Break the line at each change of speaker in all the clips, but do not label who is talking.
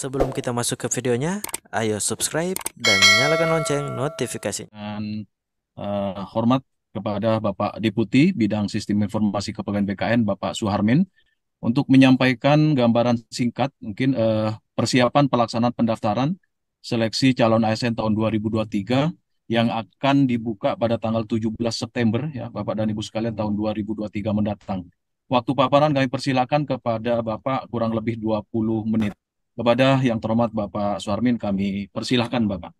Sebelum kita masuk ke videonya, ayo subscribe dan nyalakan lonceng notifikasi.
Dan hormat kepada Bapak Deputi Bidang Sistem Informasi Kepegawaian BKN, Bapak Suharmin, untuk menyampaikan gambaran singkat mungkin persiapan pelaksanaan pendaftaran seleksi calon ASN tahun 2023 yang akan dibuka pada tanggal 17 September ya Bapak dan Ibu sekalian tahun 2023 mendatang. Waktu paparan kami persilakan kepada Bapak kurang lebih 20 menit. Kepada yang terhormat Bapak Suharmin kami persilahkan Bapak.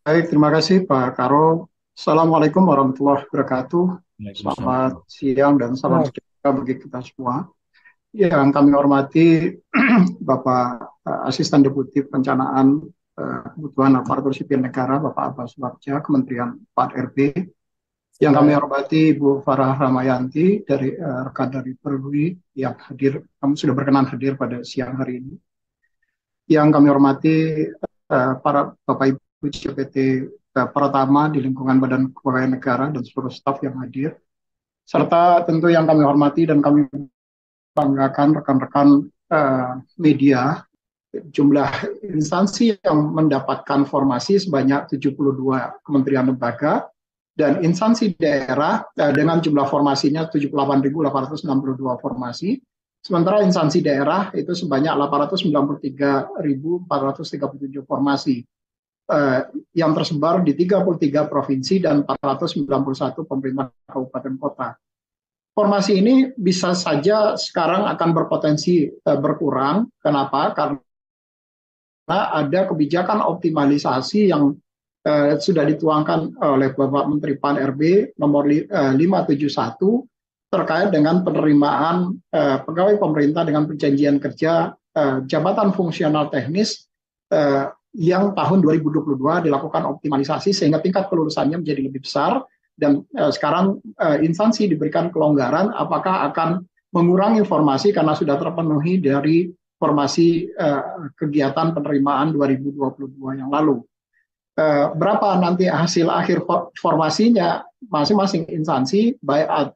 Baik, terima kasih Pak Karo. Assalamualaikum warahmatullahi wabarakatuh. Selamat
Waalaikumsalam.
siang dan salam sejahtera bagi kita semua. Yang kami hormati Bapak Asisten Deputi Perencanaan Kebutuhan Aparatur Sipil Negara, Bapak Abbas Subagja, Kementerian 4RB. Yang kami hormati Ibu Farah Ramayanti dari rekan dari Perlui yang hadir, kamu sudah berkenan hadir pada siang hari ini. Yang kami hormati para Bapak Ibu CPT Pratama di lingkungan Badan Kepegawaian Negara dan seluruh staf yang hadir, serta tentu yang kami hormati dan kami banggakan rekan-rekan media, jumlah instansi yang mendapatkan formasi sebanyak 72 kementerian lembaga dan instansi daerah dengan jumlah formasinya 78.862 formasi. Sementara instansi daerah itu sebanyak 893.437 formasi yang tersebar di 33 provinsi dan 491 pemerintah kabupaten kota. Formasi ini bisa saja sekarang akan berpotensi berkurang. Kenapa? Karena ada kebijakan optimalisasi yang sudah dituangkan oleh Bapak Menteri Pan-RB nomor 571 terkait dengan penerimaan pegawai pemerintah dengan perjanjian kerja jabatan fungsional teknis yang tahun 2022 dilakukan optimalisasi sehingga tingkat kelulusannya menjadi lebih besar dan sekarang instansi diberikan kelonggaran apakah akan mengurangi formasi karena sudah terpenuhi dari formasi kegiatan penerimaan 2022 yang lalu. Berapa nanti hasil akhir formasinya masing-masing instansi baik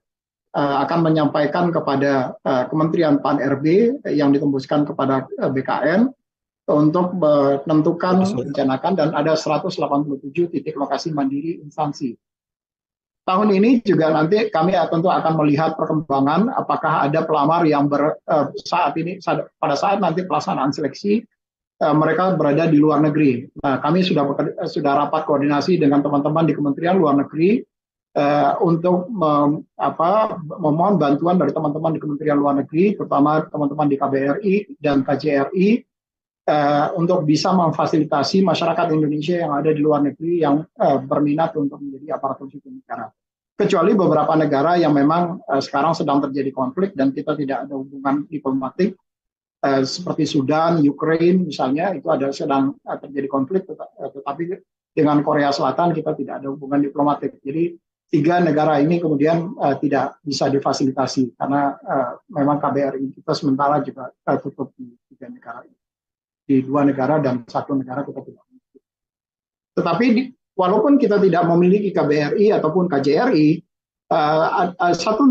akan menyampaikan kepada Kementerian Pan-RB yang ditembuskan kepada BKN untuk menentukan, rencanakan, dan ada 187 titik lokasi mandiri instansi. Tahun ini juga nanti kami tentu akan melihat perkembangan apakah ada pelamar yang pada saat nanti pelaksanaan seleksi mereka berada di luar negeri. Nah, kami sudah rapat koordinasi dengan teman-teman di Kementerian Luar Negeri untuk memohon bantuan dari teman-teman di Kementerian Luar Negeri, terutama teman-teman di KBRI dan KJRI, untuk bisa memfasilitasi masyarakat Indonesia yang ada di luar negeri yang berminat untuk menjadi aparatur sipil negara. Kecuali beberapa negara yang memang sekarang sedang terjadi konflik dan kita tidak ada hubungan diplomatik, seperti Sudan, Ukraina misalnya, itu ada sedang terjadi konflik, tetapi dengan Korea Selatan kita tidak ada hubungan diplomatik. Jadi 3 negara ini kemudian tidak bisa difasilitasi karena memang KBRI kita sementara juga tutup di 3 negara ini. Di 2 negara dan 1 negara kita tidak memiliki. Tetapi walaupun kita tidak memiliki KBRI ataupun KJRI, satu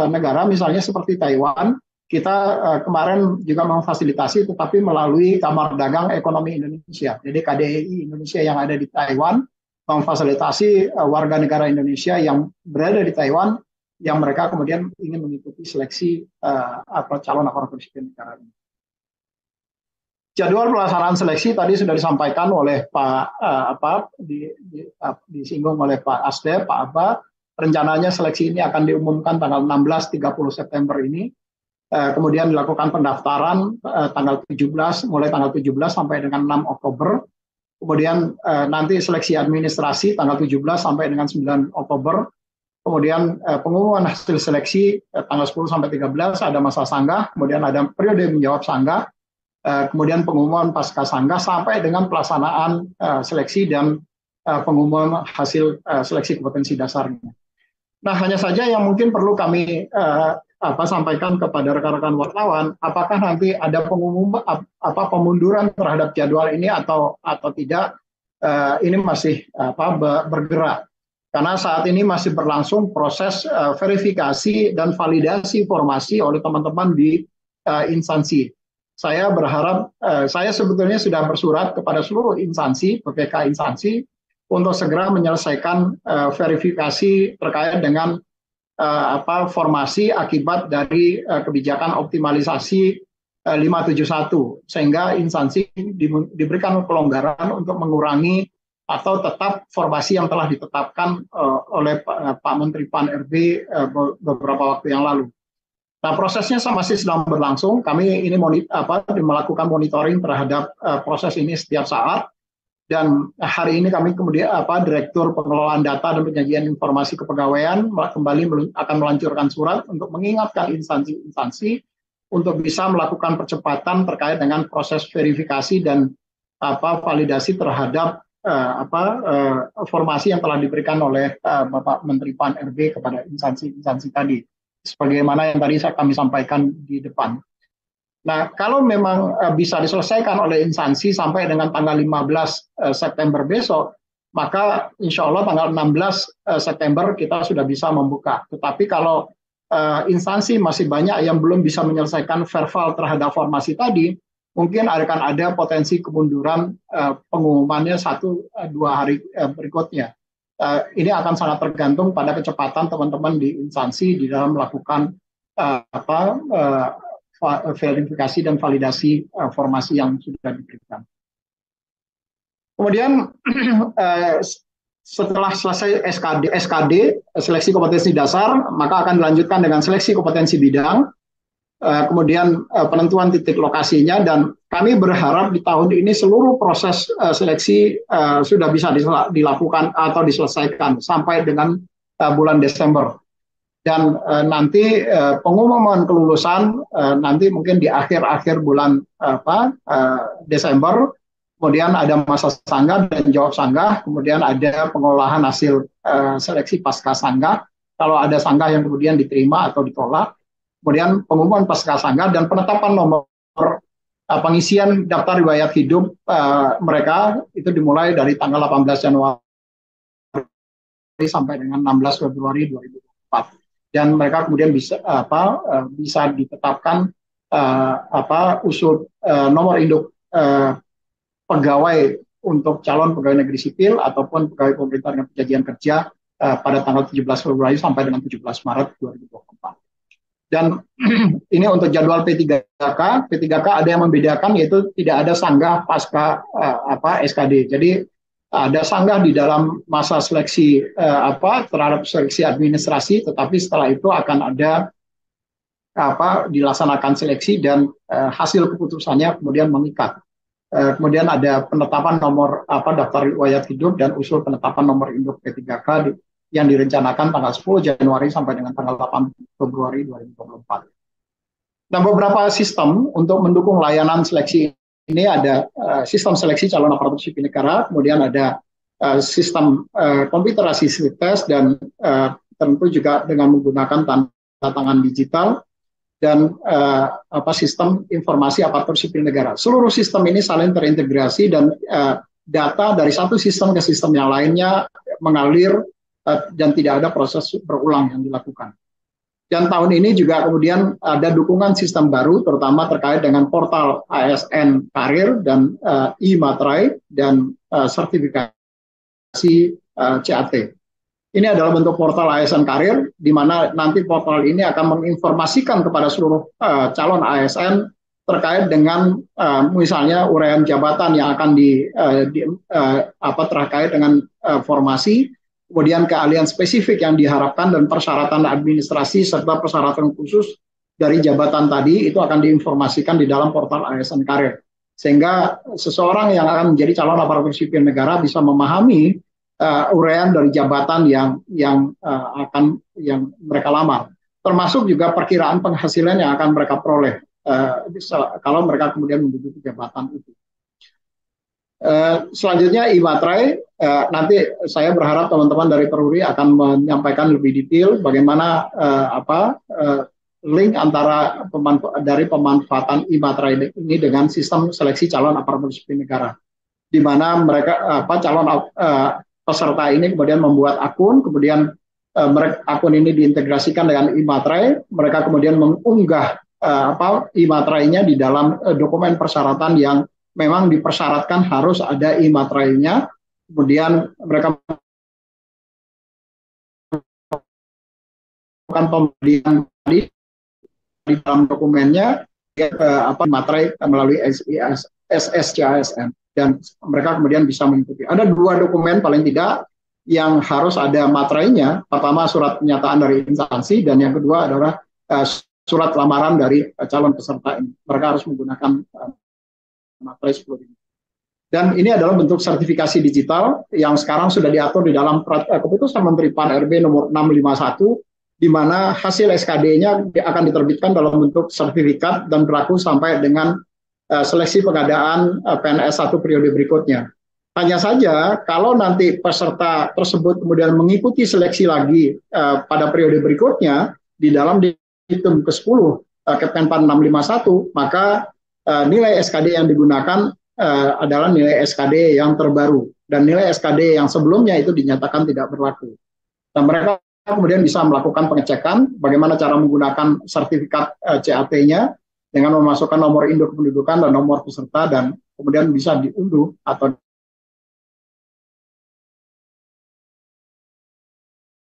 negara misalnya seperti Taiwan, kita kemarin juga memfasilitasi tetapi melalui Kamar Dagang Ekonomi Indonesia. Jadi KDI Indonesia yang ada di Taiwan memfasilitasi warga negara Indonesia yang berada di Taiwan yang mereka kemudian ingin mengikuti seleksi calon aparatur sipil negara ini. Jadwal pelaksanaan seleksi tadi sudah disampaikan oleh disinggung oleh Pak Asde, Pak Abba. Rencananya seleksi ini akan diumumkan tanggal 16-30 September ini. Kemudian dilakukan pendaftaran mulai tanggal 17 sampai dengan 6 Oktober. Kemudian nanti seleksi administrasi tanggal 17 sampai dengan 9 Oktober. Kemudian pengumuman hasil seleksi tanggal 10 sampai 13 ada masa sanggah, kemudian ada periode menjawab sanggah. Kemudian pengumuman pasca sanggah sampai dengan pelaksanaan seleksi dan pengumuman hasil seleksi kompetensi dasarnya. Nah, hanya saja yang mungkin perlu kami sampaikan kepada rekan-rekan wartawan, apakah nanti ada pemunduran terhadap jadwal ini atau tidak? Ini masih bergerak karena saat ini masih berlangsung proses verifikasi dan validasi formasi oleh teman-teman di instansi. saya berharap, saya sebetulnya sudah bersurat kepada seluruh instansi, PPK instansi, untuk segera menyelesaikan verifikasi terkait dengan formasi akibat dari kebijakan optimalisasi 571, sehingga instansi diberikan kelonggaran untuk mengurangi atau tetap formasi yang telah ditetapkan oleh Pak Menteri Pan-RB beberapa waktu yang lalu. Nah, prosesnya masih sedang berlangsung. Kami ini melakukan monitoring terhadap proses ini setiap saat. Dan hari ini kami kemudian Direktur Pengelolaan Data dan Penyajian Informasi Kepegawaian kembali akan meluncurkan surat untuk mengingatkan instansi-instansi untuk bisa melakukan percepatan terkait dengan proses verifikasi dan validasi terhadap formasi yang telah diberikan oleh Bapak Menteri Pan-RB kepada instansi-instansi tadi, sebagaimana yang tadi kami sampaikan di depan. Nah, kalau memang bisa diselesaikan oleh instansi sampai dengan tanggal 15 September besok, maka insya Allah tanggal 16 September kita sudah bisa membuka. Tetapi kalau instansi masih banyak yang belum bisa menyelesaikan verbal terhadap formasi tadi, mungkin akan ada potensi kemunduran pengumumannya 1-2 hari berikutnya. Ini akan sangat tergantung pada kecepatan teman-teman di instansi di dalam melakukan verifikasi dan validasi formasi yang sudah diberikan. Kemudian setelah selesai SKD, seleksi kompetensi dasar, maka akan dilanjutkan dengan seleksi kompetensi bidang, kemudian penentuan titik lokasinya, dan kami berharap di tahun ini seluruh proses seleksi sudah bisa dilakukan atau diselesaikan sampai dengan bulan Desember. Dan nanti pengumuman kelulusan nanti mungkin di akhir bulan Desember, kemudian ada masa sanggah dan jawab sanggah, kemudian ada pengolahan hasil seleksi pasca sanggah, kalau ada sanggah yang kemudian diterima atau ditolak, kemudian pengumuman pasca sanggah dan penetapan nomor pengisian daftar riwayat hidup mereka itu dimulai dari tanggal 18 Januari sampai dengan 16 Februari 2024. Dan mereka kemudian bisa ditetapkan usul nomor induk pegawai untuk calon pegawai negeri sipil ataupun pegawai pemerintah dengan perjanjian kerja pada tanggal 17 Februari sampai dengan 17 Maret 2024. Dan ini untuk jadwal P3K. P3K ada yang membedakan, yaitu tidak ada sanggah pasca SKD. Jadi ada sanggah di dalam masa seleksi terhadap seleksi administrasi, tetapi setelah itu akan ada dilaksanakan seleksi dan hasil keputusannya kemudian mengikat. Kemudian ada penetapan nomor daftar riwayat hidup dan usul penetapan nomor induk P3K yang direncanakan tanggal 10 Januari sampai dengan tanggal 8 Februari 2024. Nah, beberapa sistem untuk mendukung layanan seleksi ini ada sistem seleksi calon aparatur sipil negara, kemudian ada sistem komputerasi tes, dan tentu juga dengan menggunakan tanda tangan digital, dan sistem informasi aparatur sipil negara. Seluruh sistem ini saling terintegrasi dan data dari satu sistem ke sistem yang lainnya mengalir dan tidak ada proses berulang yang dilakukan. Dan tahun ini juga kemudian ada dukungan sistem baru, terutama terkait dengan portal ASN Karir dan e-Materai dan sertifikasi CAT. Ini adalah bentuk portal ASN Karir, di mana nanti portal ini akan menginformasikan kepada seluruh calon ASN terkait dengan misalnya uraian jabatan yang akan terkait dengan formasi, kemudian keahlian spesifik yang diharapkan dan persyaratan administrasi serta persyaratan khusus dari jabatan tadi itu akan diinformasikan di dalam portal ASN Karir, sehingga seseorang yang akan menjadi calon aparatur sipil negara bisa memahami uraian dari jabatan yang mereka lamar, termasuk juga perkiraan penghasilan yang akan mereka peroleh kalau mereka kemudian menduduki jabatan itu. Selanjutnya e-Materai, nanti saya berharap teman-teman dari Peruri akan menyampaikan lebih detail bagaimana link antara dari pemanfaatan e-Materai ini dengan sistem seleksi calon aparatur sipil negara, di mana mereka calon peserta ini kemudian membuat akun, kemudian akun ini diintegrasikan dengan e-Materai, mereka kemudian mengunggah e-materainya di dalam dokumen persyaratan yang memang dipersyaratkan harus ada e-materainya. Kemudian mereka melakukan pembelian di dalam dokumennya materai melalui SSCASN, dan mereka kemudian bisa mengikuti. Ada 2 dokumen paling tidak yang harus ada materainya. Pertama, surat pernyataan dari instansi, dan yang kedua adalah surat lamaran dari calon peserta ini. Mereka harus menggunakan materai 10.000. Dan ini adalah bentuk sertifikasi digital yang sekarang sudah diatur di dalam keputusan Menteri PAN RB nomor 651, di mana hasil SKD-nya akan diterbitkan dalam bentuk sertifikat dan berlaku sampai dengan seleksi pengadaan PNS 1 periode berikutnya. Hanya saja kalau nanti peserta tersebut kemudian mengikuti seleksi lagi pada periode berikutnya di dalam Diktum ke-10 Kemenpan 651, maka nilai SKD yang digunakan adalah nilai SKD yang terbaru, dan nilai SKD yang sebelumnya itu dinyatakan tidak berlaku. Dan mereka kemudian bisa melakukan pengecekan bagaimana cara menggunakan sertifikat CAT-nya dengan memasukkan nomor induk kependudukan dan nomor peserta, dan kemudian bisa diunduh atau